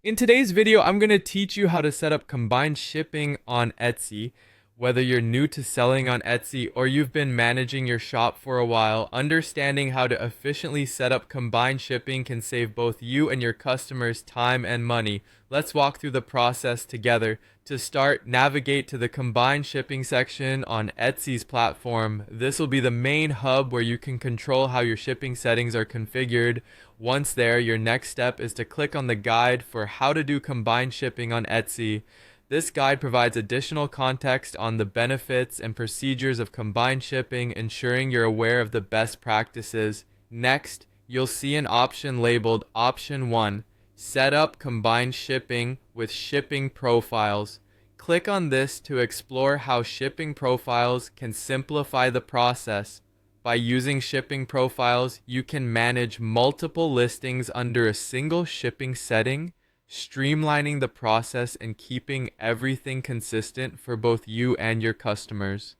In today's video, I'm going to teach you how to set up combined shipping on Etsy. Whether you're new to selling on Etsy or you've been managing your shop for a while, understanding how to efficiently set up combined shipping can save both you and your customers time and money. Let's walk through the process together. To start, navigate to the combined shipping section on Etsy's platform. This will be the main hub where you can control how your shipping settings are configured. Once there, your next step is to click on the guide for how to do combined shipping on Etsy. This guide provides additional context on the benefits and procedures of combined shipping, ensuring you're aware of the best practices. Next, you'll see an option labeled Option 1, Set up Combined Shipping with Shipping Profiles. Click on this to explore how shipping profiles can simplify the process. By using shipping profiles, you can manage multiple listings under a single shipping setting, streamlining the process and keeping everything consistent for both you and your customers.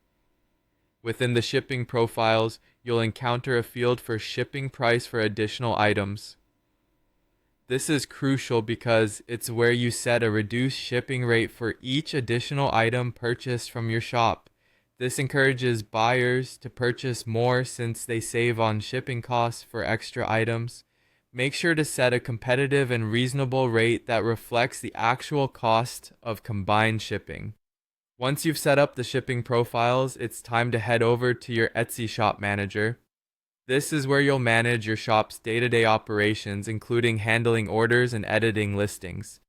Within the shipping profiles, you'll encounter a field for shipping price for additional items. This is crucial because it's where you set a reduced shipping rate for each additional item purchased from your shop. This encourages buyers to purchase more since they save on shipping costs for extra items. Make sure to set a competitive and reasonable rate that reflects the actual cost of combined shipping. Once you've set up the shipping profiles, it's time to head over to your Etsy shop manager. This is where you'll manage your shop's day-to-day operations, including handling orders and editing listings.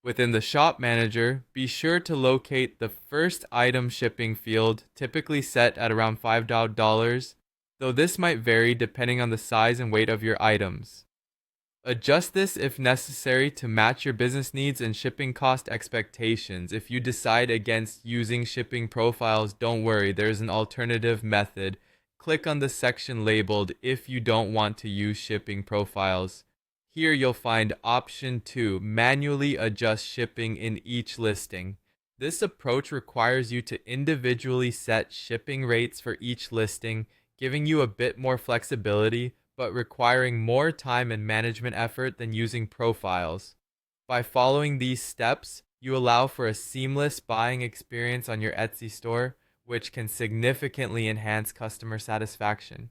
Within the shop manager, be sure to locate the first item shipping field, typically set at around $5, though this might vary depending on the size and weight of your items. Adjust this if necessary to match your business needs and shipping cost expectations. If you decide against using shipping profiles, don't worry, there's an alternative method. Click on the section labeled "If you don't want to use shipping profiles." Here you'll find Option 2, Manually adjust shipping in each listing. This approach requires you to individually set shipping rates for each listing, giving you a bit more flexibility, but requiring more time and management effort than using profiles. By following these steps, you allow for a seamless buying experience on your Etsy store, which can significantly enhance customer satisfaction.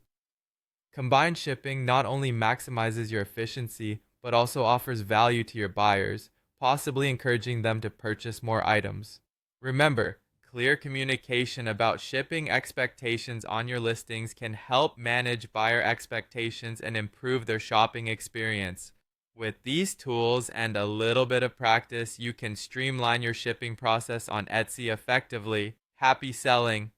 Combined shipping not only maximizes your efficiency, but also offers value to your buyers, possibly encouraging them to purchase more items. Remember, clear communication about shipping expectations on your listings can help manage buyer expectations and improve their shopping experience. With these tools and a little bit of practice, you can streamline your shipping process on Etsy effectively. Happy selling!